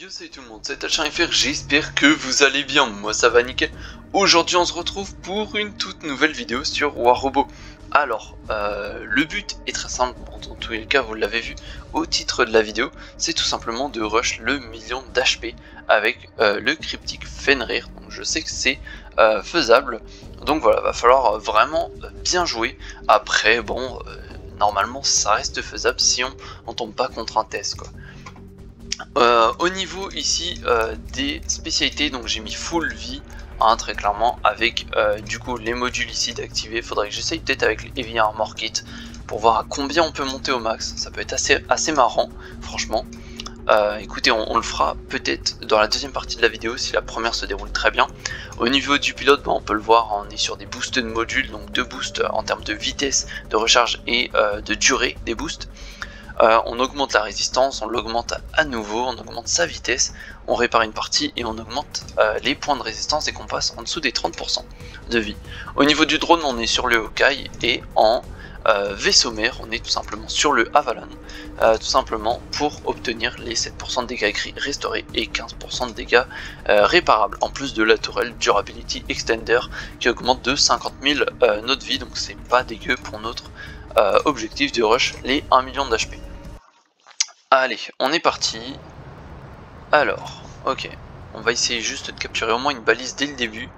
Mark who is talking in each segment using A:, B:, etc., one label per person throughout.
A: Yo, salut tout le monde, c'est HRFR, j'espère que vous allez bien, moi ça va nickel. Aujourd'hui on se retrouve pour une toute nouvelle vidéo sur War Robot. Alors, le but est très simple, bon, dans tous les cas vous l'avez vu au titre de la vidéo, c'est tout simplement de rush le 1 000 000 d'HP avec le cryptique Fenrir. Donc je sais que c'est faisable, donc voilà, va falloir vraiment bien jouer. Après bon, normalement ça reste faisable si on tombe pas contre un test quoi. Au niveau ici des spécialités, donc j'ai mis full vie très clairement avec du coup les modules ici d'activer. Faudrait que j'essaye peut-être avec les Heavy Armor Kit pour voir à combien on peut monter au max. Ça peut être assez marrant franchement. Écoutez, on le fera peut-être dans la deuxième partie de la vidéo si la première se déroule très bien. Au niveau du pilote, on peut le voir, on est sur des boosts de modules, donc deux boosts en termes de vitesse de recharge et de durée des boosts. On augmente la résistance, on l'augmente à nouveau, on augmente sa vitesse, on répare une partie et on augmente les points de résistance dès qu'on passe en dessous des 30% de vie. Au niveau du drone, on est sur le Hawkeye et en vaisseau mère, on est tout simplement sur le Avalon, tout simplement pour obtenir les 7% de dégâts écrits restaurés et 15% de dégâts réparables, en plus de la tourelle Durability Extender qui augmente de 50 000 notre vie, donc c'est pas dégueu pour notre objectif de rush les 1 000 000 d'HP. Allez, on est parti. Alors, ok, on va essayer juste de capturer au moins une balise dès le début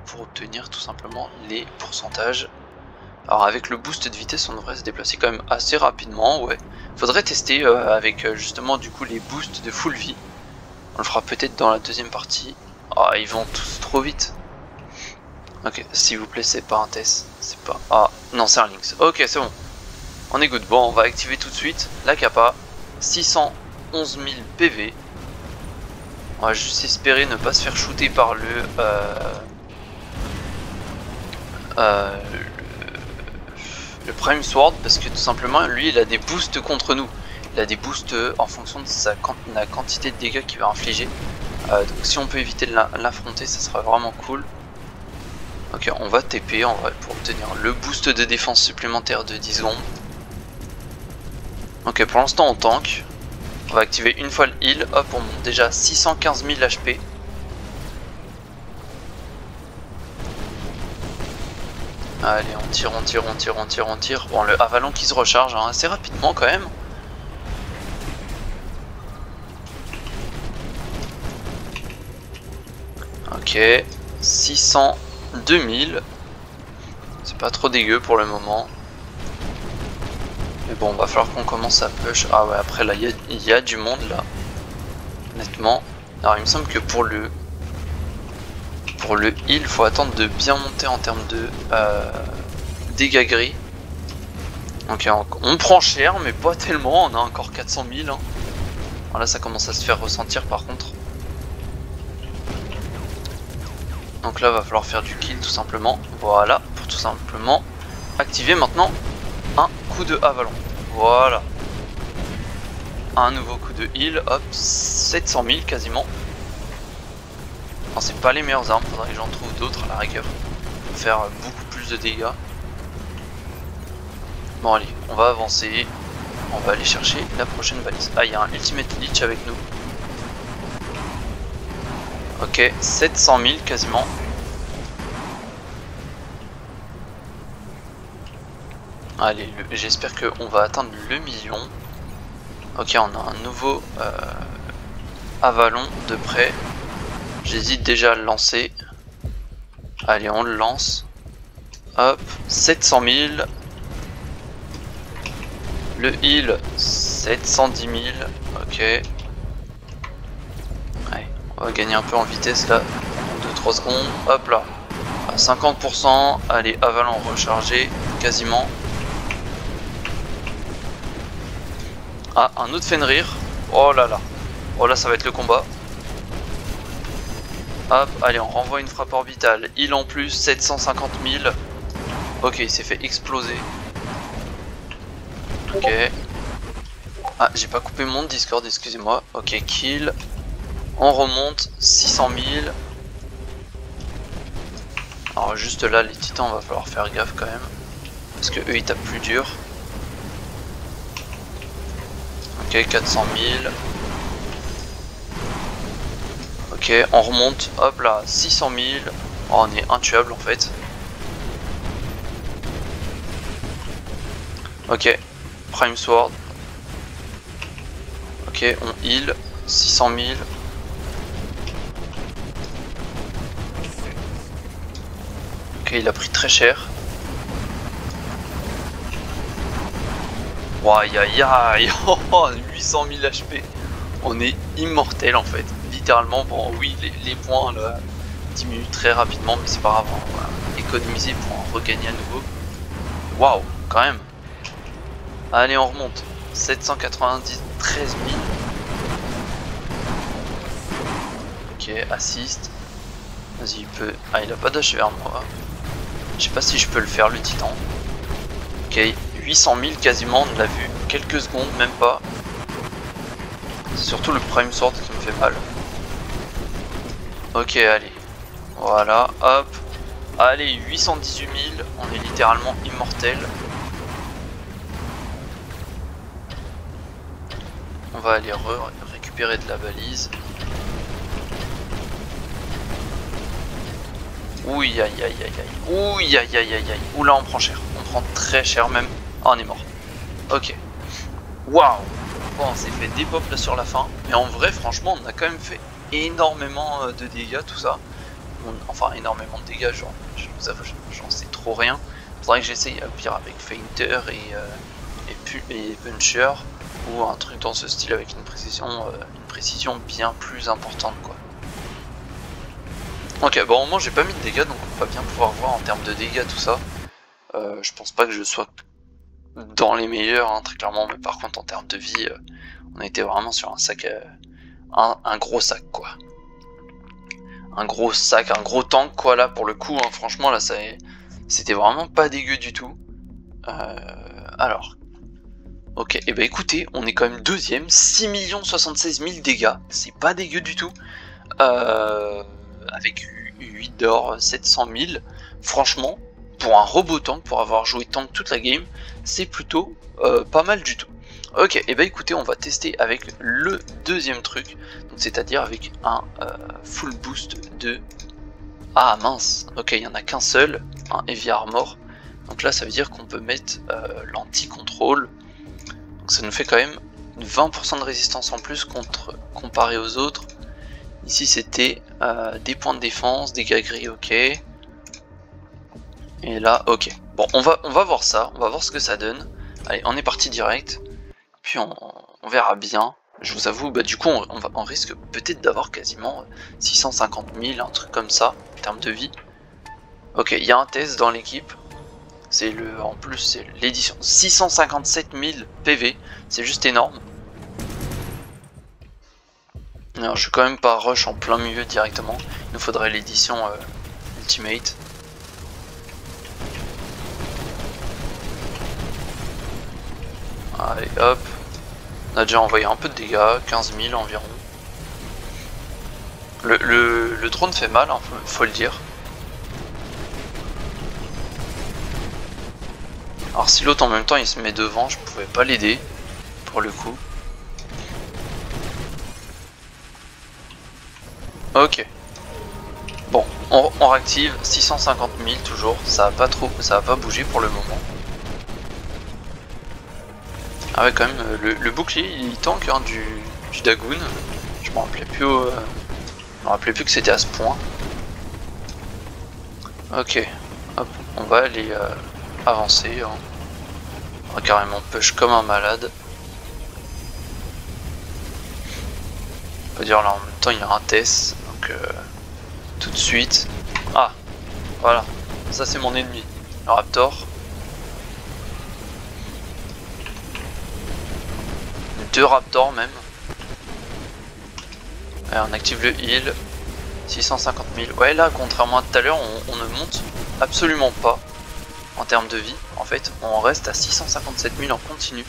A: pour obtenir tout simplement les pourcentages. Alors avec le boost de vitesse, on devrait se déplacer quand même assez rapidement, ouais. Faudrait tester avec justement du coup les boosts de full vie. On le fera peut-être dans la deuxième partie. Ah, ils vont tous trop vite. Ok, s'il vous plaît, c'est pas un test, c'est pas... Ah, non, c'est un Lynx. Ok, c'est bon. On est good. Bon, on va activer tout de suite la capa. 611 000 PV. On va juste espérer ne pas se faire shooter par le Prime Sword, parce que tout simplement, lui, il a des boosts contre nous. Il a des boosts en fonction de la quantité de dégâts qu'il va infliger. Donc si on peut éviter de l'affronter, ça sera vraiment cool. Ok, on va TP en vrai pour obtenir le boost de défense supplémentaire de 10 secondes. Ok, pour l'instant on tank. On va activer une fois le heal. Hop, on monte déjà 615 000 HP. Allez, on tire. Bon, le Avalon qui se recharge assez rapidement quand même. Ok, 602 000. C'est pas trop dégueu pour le moment. Mais bon, va falloir qu'on commence à push. Ah ouais, après là, il y a du monde là. Honnêtement. Alors il me semble que pour le heal, il faut attendre de bien monter en termes de dégâts gris. Donc on prend cher, mais pas tellement. On a encore 400 000. Hein. Alors là, ça commence à se faire ressentir par contre. Donc là, va falloir faire du kill tout simplement. Voilà, pour tout simplement activer maintenant un coup de Avalon. Voilà. Un nouveau coup de heal. Hop, 700 000 quasiment. C'est pas les meilleures armes, faudrait que j'en trouve d'autres à la rigueur. Pour faire beaucoup plus de dégâts. Bon allez, on va avancer. On va aller chercher la prochaine balise. Ah, il y a un Ultimate Leech avec nous. Ok, 700 000 quasiment. Allez, j'espère qu'on va atteindre le million. Ok, on a un nouveau Avalon de près. J'hésite déjà à le lancer. Allez, on le lance. Hop, 700 000. Le heal, 710 000. Ok. Allez, on va gagner un peu en vitesse là. 2-3 secondes. Hop là. À 50%. Allez, Avalon rechargé. Quasiment. Ah, un autre Fenrir. Oh là là. Oh là, ça va être le combat. Hop, allez, on renvoie une frappe orbitale. Il en plus, 750 000. Ok, il s'est fait exploser. Ok. Ah, j'ai pas coupé mon Discord, excusez-moi. Ok, kill. On remonte, 600 000. Alors juste là, les titans, va falloir faire gaffe quand même. Parce que eux, ils tapent plus dur. Ok, 400 000. Ok, on remonte, hop là, 600 000. Oh, on est intuable en fait. Ok, Prime Sword. Ok, on heal, 600 000. Ok, il a pris très cher. Aïe aïe aïe, 800 000 HP. On est immortel en fait, littéralement. Bon oui, les points là diminuent très rapidement, mais c'est pas grave, on va économiser pour en regagner à nouveau. Waouh, quand même. Allez, on remonte. 790, 13 000. Ok, assist. Vas-y, il peut... Ah, il a pas dash vers moi. Je sais pas si je peux le faire, le titan. Ok, 800 000 quasiment, on l'a vu. Quelques secondes, même pas. C'est surtout le Prime Sword qui me fait mal. Ok, allez. Voilà, hop. Allez, 818 000. On est littéralement immortel. On va aller récupérer de la balise. Ouh, aïe aïe aïe aïe. Ouh, aïe aïe aïe aïe. Ouh là, on prend cher. On prend très cher même. Ah, on est mort. Ok. Waouh. Bon, on s'est fait des pop là sur la fin. Mais en vrai, franchement, on a quand même fait énormément de dégâts, tout ça. Enfin, énormément de dégâts, genre, je vous avoue, j'en sais trop rien. Faudrait que j'essaye pire avec Fainter et Puncher. Ou un truc dans ce style avec une précision bien plus importante, quoi. Ok, bon, au moment j'ai pas mis de dégâts, donc on va bien pouvoir voir en termes de dégâts tout ça. Je pense pas que je sois dans les meilleurs, hein, très clairement, mais par contre en termes de vie, on a été vraiment sur un sac, un gros sac, quoi. Un gros sac, un gros tank, quoi, là, pour le coup, hein, franchement, là, c'était vraiment pas dégueu du tout. Alors... Ok, et bah écoutez, on est quand même deuxième, 6 076 000 dégâts, c'est pas dégueu du tout. Avec 8 d'or, 700 000, franchement, pour un robot tank, pour avoir joué tank toute la game, c'est plutôt pas mal du tout. Ok, et bah écoutez, on va tester avec le deuxième truc, c'est-à-dire avec un full boost de... Ah mince, ok, il n'y en a qu'un seul, un heavy armor, donc là ça veut dire qu'on peut mettre l'anti-contrôle. Ça nous fait quand même 20% de résistance en plus comparé aux autres. Ici c'était des points de défense, dégâts gris, ok. Et là, ok. Bon, on va voir ça, on va voir ce que ça donne. Allez, on est parti direct. Puis on verra bien. Je vous avoue, bah du coup on risque peut-être d'avoir quasiment 650 000, un truc comme ça, en termes de vie. Ok, il y a un test dans l'équipe. C'est en plus c'est l'édition 657 000 PV, c'est juste énorme. Alors, je suis quand même pas rush en plein milieu directement. Il nous faudrait l'édition Ultimate. Allez hop. On a déjà envoyé un peu de dégâts, 15 000 environ. Le drone fait mal, hein, faut le dire. Alors si l'autre en même temps il se met devant, je pouvais pas l'aider, pour le coup. Ok. Bon, on réactive, 650 000 toujours, ça va pas bouger pour le moment. Ah ouais, quand même, le bouclier il tank hein, du Dagoon. Je me rappelais plus que c'était à ce point. Ok, hop, on va aller avancer. Hein. On va carrément push comme un malade. On peut dire là en même temps il y a un test, donc tout de suite. Ah, voilà, ça c'est mon ennemi, le Raptor. Deux Raptors même. Allez, on active le heal. 650 000. Ouais, là, contrairement à tout à l'heure, on ne monte absolument pas en termes de vie. En fait, on reste à 657 000 en continu.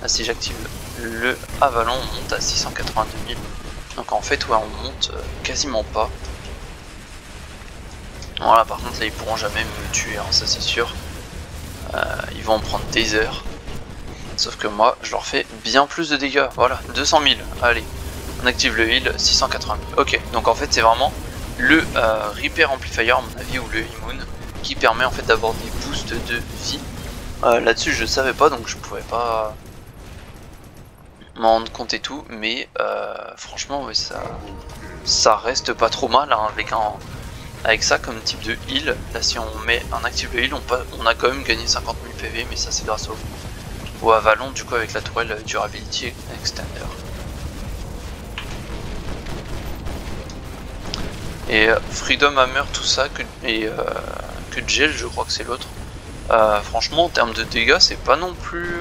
A: Là, si j'active le Avalon, on monte à 682 000. Donc en fait, ouais, on monte quasiment pas. Voilà, par contre, là, ils pourront jamais me tuer, hein, ça c'est sûr. Ils vont en prendre des heures. Sauf que moi, je leur fais bien plus de dégâts. Voilà, 200 000. Allez, On active le heal 680 000. Ok, donc en fait c'est vraiment le Repair Amplifier à mon avis, ou le Immune, qui permet en fait d'avoir des boosts de vie. Là-dessus je savais pas, donc je pouvais pas m'en rendre compte et tout, mais franchement ouais, ça reste pas trop mal hein, avec ça comme type de heal. Là si on met un active le heal, on a quand même gagné 50 000 PV, mais ça c'est grâce au Avalon du coup avec la tourelle Durability Extender. Et Freedom Hammer, tout ça, que Gel, je crois que c'est l'autre. Franchement, en termes de dégâts, c'est pas non plus.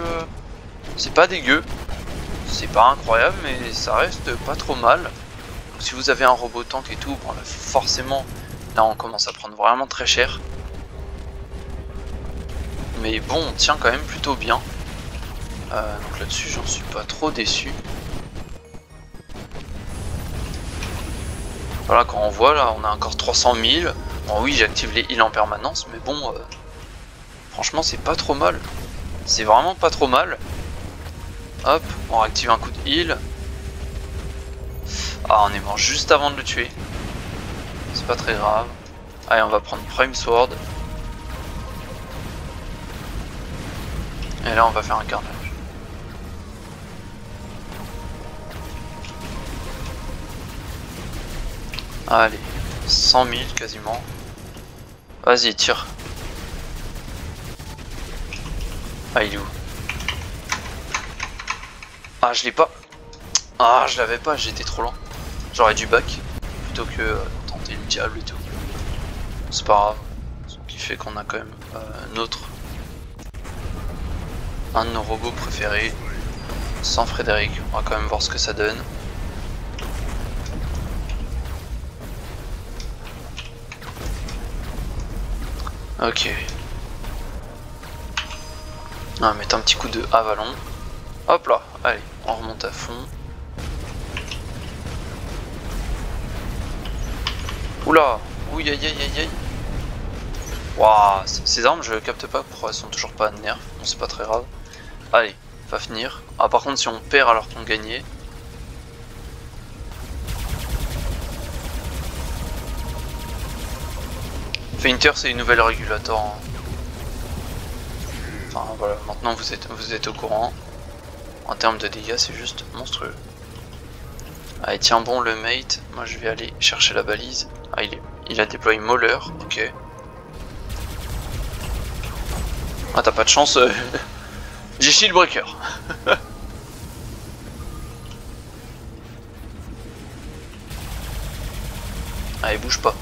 A: C'est pas dégueu. C'est pas incroyable, mais ça reste pas trop mal. Donc, si vous avez un robot tank et tout, bon, là, forcément, là on commence à prendre vraiment très cher. Mais bon, on tient quand même plutôt bien. Donc là-dessus, j'en suis pas trop déçu. Voilà, quand on voit là, on a encore 300 000. Bon oui, j'active les heals en permanence, mais bon, franchement c'est pas trop mal. C'est vraiment pas trop mal. Hop, on réactive un coup de heal. Ah, on est mort juste avant de le tuer. C'est pas très grave. Allez, on va prendre Prime Sword. Et là on va faire un carnage. Allez, 100 000 quasiment. Vas-y, tire. Ah, il est où? Ah, je l'ai pas. Ah, je l'avais pas, j'étais trop lent. J'aurais dû back plutôt que tenter le diable et tout. C'est pas grave. Ce qui fait qu'on a quand même un de nos robots préférés. Sans Frédéric, on va quand même voir ce que ça donne. Ok. On va mettre un petit coup de Avalon. Hop là, allez, on remonte à fond. Oula, ouïe aïe aïe aïe aïe. Waouh, ces armes je capte pas pourquoi elles sont toujours pas nerf. Bon, c'est pas très grave. Allez, va finir. Ah, par contre, si on perd alors qu'on gagnait. Fainter, c'est une nouvelle régulator. Hein. Enfin voilà, maintenant vous êtes au courant. En termes de dégâts, c'est juste monstrueux. Allez, tiens bon le mate. Moi je vais aller chercher la balise. Ah, il a déployé Mauler, ok. Ah, t'as pas de chance. J'ai shield breaker. Allez, bouge pas.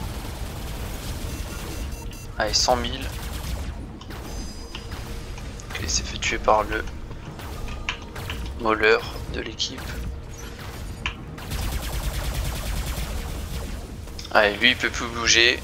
A: Allez, 100 000. Ok, il s'est fait tuer par le Mauler de l'équipe. Allez, lui il peut plus bouger.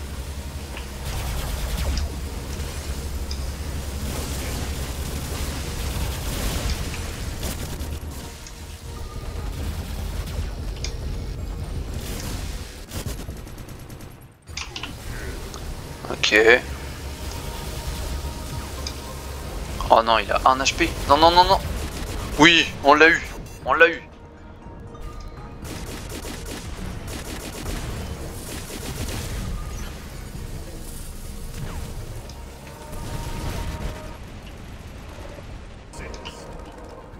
A: Ok. Oh non, il a 1 HP. Non, non, non, non. Oui, on l'a eu. On l'a eu.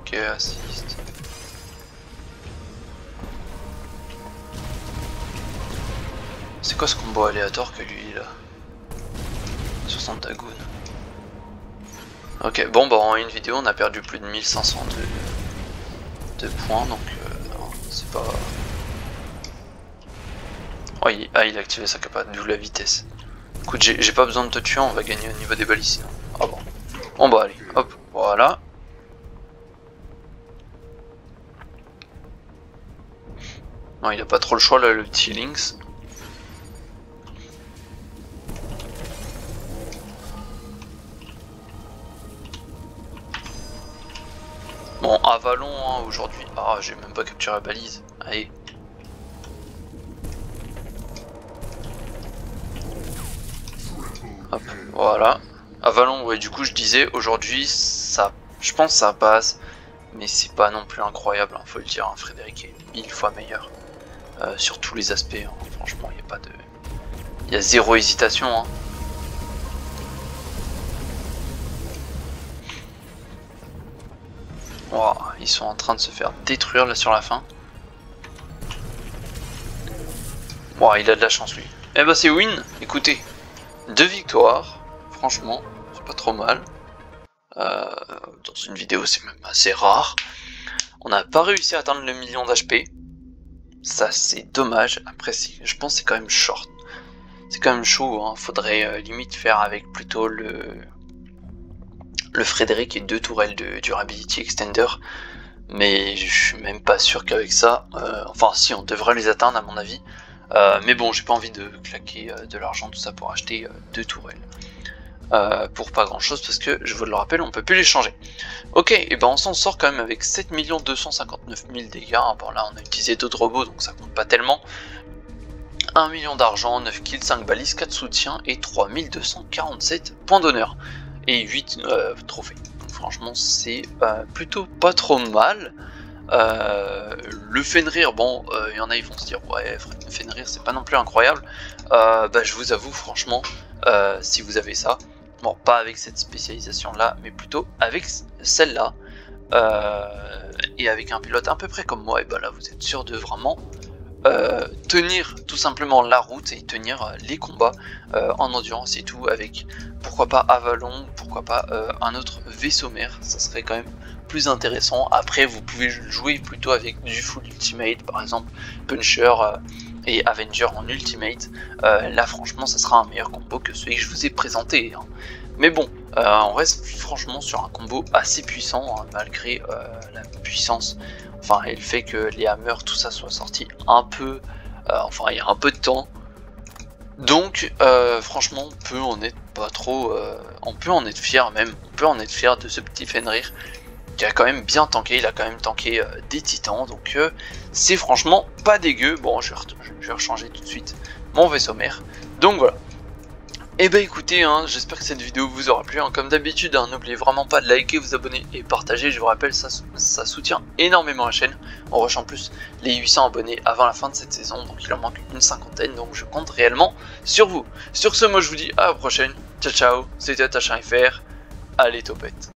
A: Ok, assist. C'est quoi ce combo aléatoire que lui là 60 Dagoon. Ok, bon bah en une vidéo on a perdu plus de 1500 de points, donc c'est pas... Oh, il a activé sa capacité, d'où la vitesse. Écoute, j'ai pas besoin de te tuer, on va gagner au niveau des balises sinon. Ah bon. Bon bah allez, hop, voilà. Non, il a pas trop le choix là, le petit Lynx. Bon, Avalon hein, aujourd'hui. Ah, j'ai même pas capturé la balise. Allez. Hop, voilà. Avalon, ouais, du coup, je disais aujourd'hui, ça, je pense que ça passe. mais c'est pas non plus incroyable, hein, faut le dire, hein, Frédéric est 1000 fois meilleur sur tous les aspects, hein. Franchement il n'y a pas de... Il y a zéro hésitation, hein. Wow, ils sont en train de se faire détruire là sur la fin. Wow, il a de la chance lui. Eh ben c'est win, écoutez, 2 victoires, franchement, c'est pas trop mal. Dans une vidéo c'est même assez rare. On n'a pas réussi à atteindre le million d'HP. Ça c'est dommage, après je pense que c'est quand même short. C'est quand même chaud, hein. Faudrait limite faire avec plutôt le Frédéric et 2 tourelles de Durability Extender. Mais je suis même pas sûr qu'avec ça, enfin si on devrait les atteindre à mon avis. Mais bon, j'ai pas envie de claquer de l'argent tout ça pour acheter 2 tourelles. Pour pas grand chose parce que je vous le rappelle, on peut plus les changer. Ok, et ben on s'en sort quand même avec 7 259 000 dégâts. Bon là on a utilisé d'autres robots donc ça compte pas tellement. 1 million d'argent, 9 kills, 5 balises, 4 soutiens et 3247 points d'honneur. Et 8 trophées. Donc franchement c'est plutôt pas trop mal. Le Fenrir, bon, il y en a ils vont se dire ouais Fenrir c'est pas non plus incroyable. Bah je vous avoue franchement, si vous avez ça, bon pas avec cette spécialisation là, mais plutôt avec celle-là, et avec un pilote à peu près comme moi, et bah là vous êtes sûr de vraiment tenir tout simplement la route et tenir les combats en endurance et tout, avec pourquoi pas Avalon, pourquoi pas un autre vaisseau mère, ça serait quand même plus intéressant. Après vous pouvez jouer plutôt avec du full ultimate, par exemple Puncher et Avenger en ultimate, là franchement ça sera un meilleur combo que celui que je vous ai présenté, hein. Mais bon, on reste franchement sur un combo assez puissant, hein, malgré la puissance, enfin et le fait que les hammers tout ça soit sorti un peu, enfin il y a un peu de temps. Donc franchement on peut en être pas trop, on peut en être fier même, on peut en être fier de ce petit Fenrir qui a quand même bien tanké, il a quand même tanké des titans, donc c'est franchement pas dégueu. Bon je vais rechanger tout de suite mon vaisseau mère, donc voilà. Et bah écoutez, hein, j'espère que cette vidéo vous aura plu, hein. Comme d'habitude, hein, n'oubliez vraiment pas de liker, vous abonner et partager, je vous rappelle ça soutient énormément la chaîne. On rush en plus les 800 abonnés avant la fin de cette saison, donc il en manque une cinquantaine, donc je compte réellement sur vous. Sur ce, moi je vous dis à la prochaine, ciao ciao, c'était Attachin FR, allez topette.